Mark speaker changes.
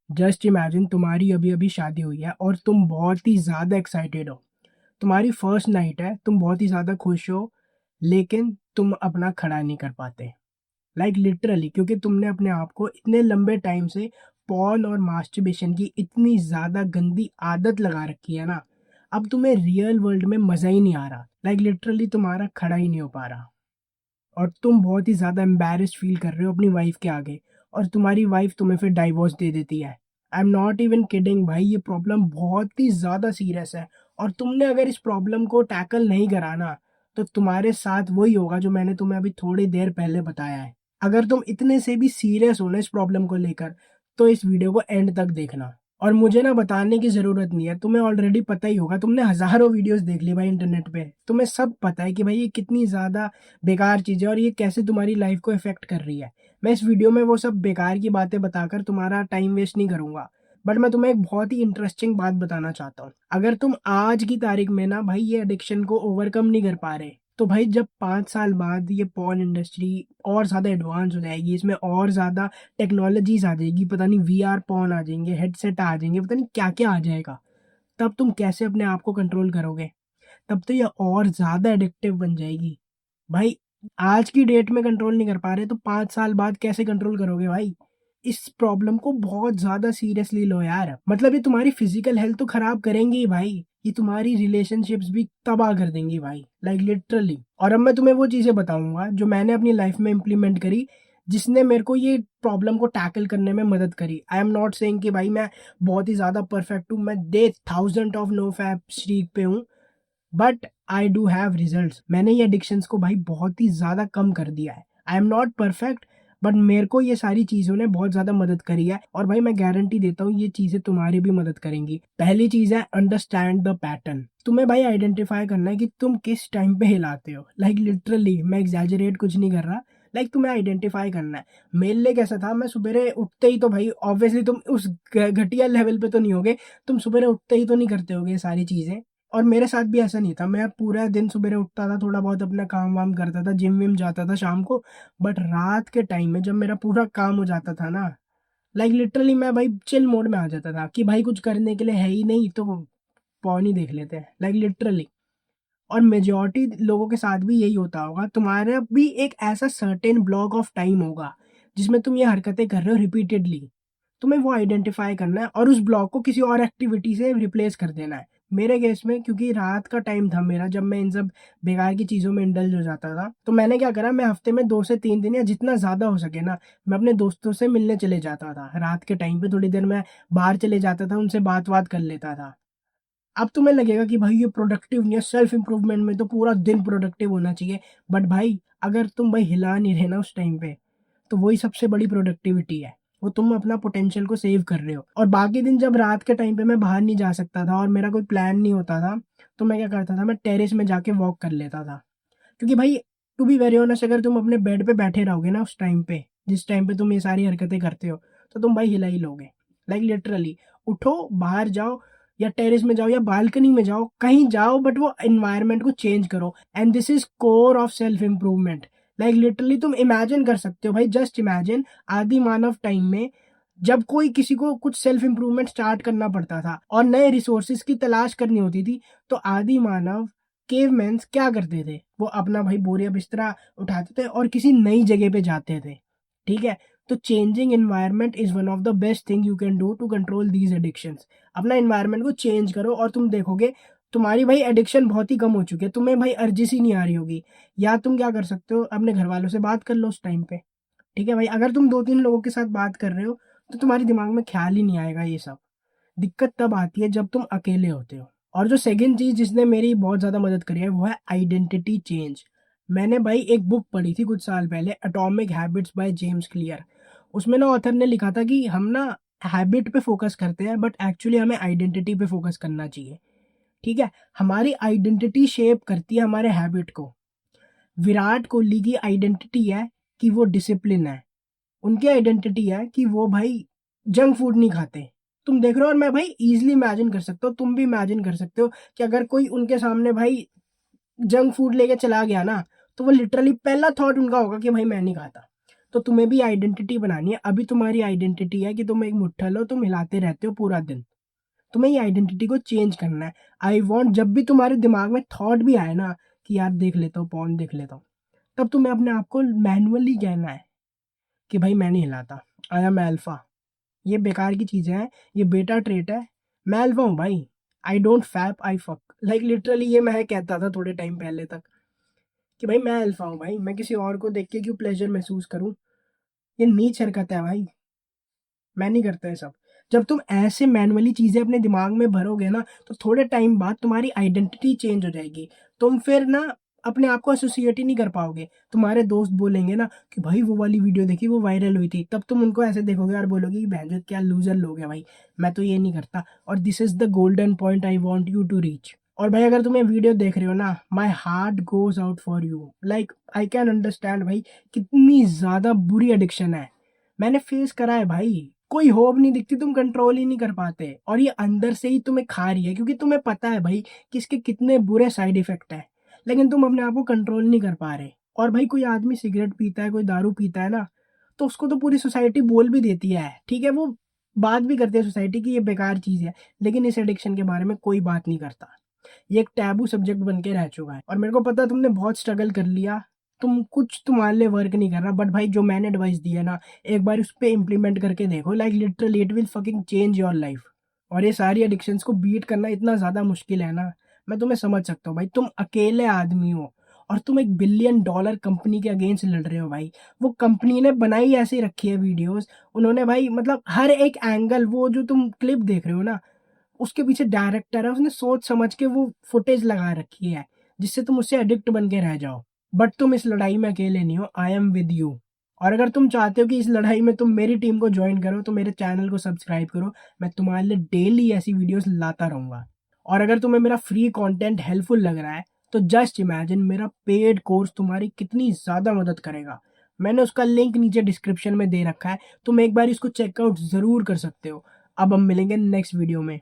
Speaker 1: Just imagine तुम्हारी अभी अभी शादी हुई है और तुम बहुत ही ज़्यादा एक्साइटेड हो। तुम्हारी फर्स्ट नाइट है, तुम बहुत ही ज़्यादा खुश हो, लेकिन तुम अपना खड़ा नहीं कर पाते। लाइक लिटरली, क्योंकि तुमने अपने आप को इतने लंबे टाइम से पॉर्न और मास्टरबेशन की इतनी ज़्यादा गंदी आदत लगा रखी है ना, अब तुम्हें रियल वर्ल्ड में मज़ा ही नहीं आ रहा। लाइक लिटरली तुम्हारा खड़ा ही नहीं हो पा रहा। और तुम बहुत ही ज़्यादा एम्बैरेस्ड फील कर रहे हो अपनी वाइफ के आगे, और तुम्हारी वाइफ तुम्हें फिर डाइवोर्स दे देती है। I am not even kidding भाई, ये प्रॉब्लम बहुत ही ज़्यादा सीरियस है। और तुमने अगर इस प्रॉब्लम को टैकल नहीं करा ना, तो तुम्हारे साथ वही होगा जो मैंने तुम्हें अभी थोड़ी देर पहले बताया है। अगर तुम इतने से भी सीरियस हो ना इस प्रॉब्लम को लेकर, तो इस वीडियो को एंड तक देखना। और मुझे ना बताने की ज़रूरत नहीं है, तुम्हें ऑलरेडी पता ही होगा, तुमने हज़ारों वीडियोस देख ली भाई इंटरनेट पे। तुम्हें सब पता है कि भाई ये कितनी ज़्यादा बेकार चीज़ है और ये कैसे तुम्हारी लाइफ को इफ़ेक्ट कर रही है। मैं इस वीडियो में वो सब बेकार की बातें बताकर तुम्हारा टाइम वेस्ट नहीं करूँगा। बट मैं तुम्हें एक बहुत ही इंटरेस्टिंग बात बताना चाहता हूँ। अगर तुम आज की तारीख में ना भाई ये एडिक्शन को ओवरकम नहीं कर पा रहे, तो भाई जब 5 साल बाद ये पॉर्न इंडस्ट्री और ज़्यादा एडवांस हो जाएगी, इसमें और ज़्यादा टेक्नोलॉजीज़ आ जाएगी, पता नहीं वीआर पॉर्न आ जाएँगे, हेडसेट आ जाएँगे, पता नहीं क्या-क्या आ जाएगा। तब तुम कैसे अपने आप को कंट्रोल करोगे? तब तो ये और ज़्यादा एडिक्टिव बन जाएगी। भाई आज की डेट में कंट्रोल नहीं कर पा रहे, तो 5 साल बाद कैसे कंट्रोल करोगे भाई? इस प्रॉब्लम को बहुत ज़्यादा सीरियसली लो यार। मतलब ये तुम्हारी फिज़िकल हेल्थ तो खराब करेंगे ही भाई, ये तुम्हारी रिलेशनशिप्स भी तबाह कर देंगी भाई, लाइक लिटरली। और अब मैं तुम्हें वो चीज़ें बताऊँगा जो मैंने अपनी लाइफ़ में इम्प्लीमेंट करी, जिसने मेरे को ये प्रॉब्लम को टैकल करने में मदद करी। आई एम नॉट सेइंग कि भाई मैं बहुत ही ज़्यादा परफेक्ट हूँ, मैं day 1000 of no fap streak पे हूँ। But I do have results. मैंने ये एडिक्शंस को भाई बहुत ही ज़्यादा कम कर दिया है। I am not perfect, but मेरे को ये सारी चीज़ों ने बहुत ज़्यादा मदद करी है, और भाई मैं गारंटी देता हूँ ये चीज़ें तुम्हारी भी मदद करेंगी। पहली चीज़ है अंडरस्टैंड द पैटर्न। तुम्हें भाई आइडेंटिफाई करना है कि तुम किस टाइम पे हिलाते हो। लाइक लिटरली मैं एग्जैजरेट कुछ नहीं कर रहा। लाइक तुम्हें आइडेंटिफाई करना है। मेरे लिए कैसा था, मैं सुबह उठते ही तो भाई ऑब्वियसली तुम उस घटिया लेवल पे तो नहीं होगे, तुम सुबह उठते ही तो नहीं करते होगे ये सारी चीज़ें। और मेरे साथ भी ऐसा नहीं था, मैं पूरा दिन सुबेरे उठता था, थोड़ा बहुत अपना काम-वाम करता था, जिम-विम जाता था शाम को। बट रात के टाइम में जब मेरा पूरा काम हो जाता था ना, लाइक लिटरली मैं भाई चिल मोड में आ जाता था कि भाई कुछ करने के लिए है ही नहीं, तो पॉर्न ही देख लेते हैं, लाइक लिटरली। और मेजॉरिटी लोगों के साथ भी यही होता होगा। तुम्हारा भी एक ऐसा सर्टेन ब्लॉक ऑफ टाइम होगा, जिसमें तुम ये हरकतें कर रहे हो रिपीटेडली। तुम्हें वो आइडेंटिफ़ाई करना है और उस ब्लॉक को किसी और एक्टिविटी से रिप्लेस कर देना है। मेरे केस में क्योंकि रात का टाइम था मेरा, जब मैं इन सब बेकार की चीज़ों में इंडल्ज हो जाता था, तो मैंने क्या करा, मैं हफ़्ते में 2 से 3 दिन या जितना ज़्यादा हो सके ना, मैं अपने दोस्तों से मिलने चले जाता था। रात के टाइम पे थोड़ी देर मैं बाहर चले जाता था, उनसे बात-वात कर लेता था। अब तुम्हें लगेगा कि भाई ये प्रोडक्टिव नहीं है, सेल्फ इम्प्रूवमेंट में तो पूरा दिन प्रोडक्टिव होना चाहिए। बट भाई अगर तुम भाई हिला नहीं रहे ना उस टाइम पे, तो वही सबसे बड़ी प्रोडक्टिविटी है। वो तुम अपना पोटेंशियल को सेव कर रहे हो। और बाकी दिन जब रात के टाइम पे मैं बाहर नहीं जा सकता था और मेरा कोई प्लान नहीं होता था, तो मैं क्या करता था, मैं टेरेस में जाके वॉक कर लेता था। क्योंकि भाई टू बी वेरी ऑनेस्ट, अगर तुम अपने बेड पे बैठे रहोगे ना उस टाइम पे, जिस टाइम पे तुम ये सारी हरकतें करते हो, तो तुम भाई हिला ही लोगे। लाइक लिटरली उठो, बाहर जाओ, या टेरेस में जाओ या बालकनी में जाओ, कहीं जाओ, बट वो एनवायरनमेंट को चेंज करो। And this is core of self improvement. Like literally तुम इमेजिन कर सकते हो भाई, जस्ट इमेजिन आदि मानव टाइम में जब कोई किसी को कुछ सेल्फ इम्प्रूवमेंट स्टार्ट करना पड़ता था और नए रिसोर्सेज की तलाश करनी होती थी, तो आदि मानव केवमेन्स क्या करते थे, वो अपना भाई बोरिया बिस्तरा उठाते थे और किसी नई जगह पे जाते थे। ठीक है? तो changing environment is one of the best thing you can do to control these addictions. अपना एनवायरनमेंट को चेंज करो और तुम देखोगे तुम्हारी भाई एडिक्शन बहुत ही कम हो चुकी है, तुम्हें भाई अर्जिश ही नहीं आ रही होगी। या तुम क्या कर सकते हो, अपने घर वालों से बात कर लो उस टाइम पे। ठीक है भाई, अगर तुम 2-3 लोगों के साथ बात कर रहे हो, तो तुम्हारे दिमाग में ख्याल ही नहीं आएगा ये सब। दिक्कत तब आती है जब तुम अकेले होते हो। और जो सेकंड चीज़ जिसने मेरी बहुत ज़्यादा मदद करी है, वो है आइडेंटिटी चेंज। मैंने भाई एक बुक पढ़ी थी कुछ साल पहले, atomic habits by James clear. उसमें ना ऑथर ने लिखा था कि हम ना हैबिट पे फोकस करते हैं, बट एक्चुअली हमें आइडेंटिटी पे फोकस करना चाहिए। ठीक है? हमारी आइडेंटिटी शेप करती है हमारे हैबिट को। विराट कोहली की आइडेंटिटी है कि वो डिसिप्लिन है। उनकी आइडेंटिटी है कि वो भाई जंक फूड नहीं खाते। तुम देख रहे हो, और मैं भाई ईज़िली इमेजिन कर सकता हूँ, तुम भी इमेजिन कर सकते हो कि अगर कोई उनके सामने भाई जंक फूड लेके चला गया ना, तो वो लिटरली पहला थॉट उनका होगा कि भाई मैं नहीं खाता। तो तुम्हें भी आइडेंटिटी बनानी है। अभी तुम्हारी आइडेंटिटी है कि तुम एक मुट्ठल हो, तुम हिलाते रहते हो पूरा दिन। तुम्हें ये आइडेंटिटी को चेंज करना है। आई वांट जब भी तुम्हारे दिमाग में थॉट भी आए ना कि यार देख लेता हूँ, पॉर्न देख लेता हूँ, तब तुम्हें अपने आप को मैनुअली कहना है कि भाई मैं नहीं हिलाता, आई एम अल्फा। ये बेकार की चीज़ें हैं, ये बेटा ट्रेट है। मैं अल्फा हूँ भाई। I don't fap, I fuck. Like literally ये मैं कहता था थोड़े टाइम पहले तक कि भाई मैं अल्फा हूँ भाई, मैं किसी और को देख के क्यों प्लेजर महसूस करूँ। ये नीच हरकत है भाई, मैं नहीं करता ये सब। जब तुम ऐसे मैनुअली चीज़ें अपने दिमाग में भरोगे ना, तो थोड़े टाइम बाद तुम्हारी आइडेंटिटी चेंज हो जाएगी। तुम फिर ना अपने आप को एसोसिएट ही नहीं कर पाओगे। तुम्हारे दोस्त बोलेंगे ना कि भाई वो वाली वीडियो देखी, वो वायरल हुई थी, तब तुम उनको ऐसे देखोगे और बोलोगे कि भैंजोद क्या लूजर लोग हैं भाई, मैं तो ये नहीं करता। और this is the golden point I want you to reach. और भाई अगर तुम ये वीडियो देख रहे हो ना, my heart goes out for you. Like I can understand भाई कितनी ज़्यादा बुरी एडिक्शन है। मैंने फेस करा है भाई। कोई होप नहीं दिखती, तुम कंट्रोल ही नहीं कर पाते, और ये अंदर से ही तुम्हें खा रही है, क्योंकि तुम्हें पता है भाई कि इसके कितने बुरे साइड इफेक्ट हैं, लेकिन तुम अपने आप को कंट्रोल नहीं कर पा रहे। और भाई कोई आदमी सिगरेट पीता है, कोई दारू पीता है ना, तो उसको तो पूरी सोसाइटी बोल भी देती है, ठीक है, वो बात भी करती है सोसाइटी की ये बेकार चीज़ है, लेकिन इस एडिक्शन के बारे में कोई बात नहीं करता। ये एक टैबू सब्जेक्ट बन के रह चुका है। और मेरे को पता है तुमने बहुत स्ट्रगल कर लिया, तुम कुछ तुम्हारे लिए वर्क नहीं कर रहा, बट भाई जो मैंने एडवाइस दी है ना, एक बार उस पे इम्प्लीमेंट करके देखो। Like literally it will fucking change your life. और ये सारी एडिक्शंस को बीट करना इतना ज़्यादा मुश्किल है ना, मैं तुम्हें समझ सकता हूँ भाई। तुम अकेले आदमी हो और तुम एक $1 बिलियन कंपनी के अगेंस्ट लड़ रहे हो भाई। वो कंपनी ने बनाई ऐसी रखी है वीडियोस, उन्होंने भाई मतलब हर एक एंगल, वो जो तुम क्लिप देख रहे हो ना, उसके पीछे डायरेक्टर है, उसने सोच समझ के वो फुटेज लगा रखी है जिससे तुम उससे एडिक्ट बन के रह जाओ। बट तुम इस लड़ाई में अकेले नहीं हो, आई एम विद यू। और अगर तुम चाहते हो कि इस लड़ाई में तुम मेरी टीम को ज्वाइन करो, तो मेरे चैनल को सब्सक्राइब करो। मैं तुम्हारे लिए डेली ऐसी वीडियोस लाता रहूंगा। और अगर तुम्हें मेरा फ्री कंटेंट हेल्पफुल लग रहा है, तो जस्ट इमेजिन मेरा पेड कोर्स तुम्हारी कितनी ज़्यादा मदद करेगा। मैंने उसका लिंक नीचे डिस्क्रिप्शन में दे रखा है, तुम एक बार इसको चेकआउट ज़रूर कर सकते हो। अब हम मिलेंगे नेक्स्ट वीडियो में।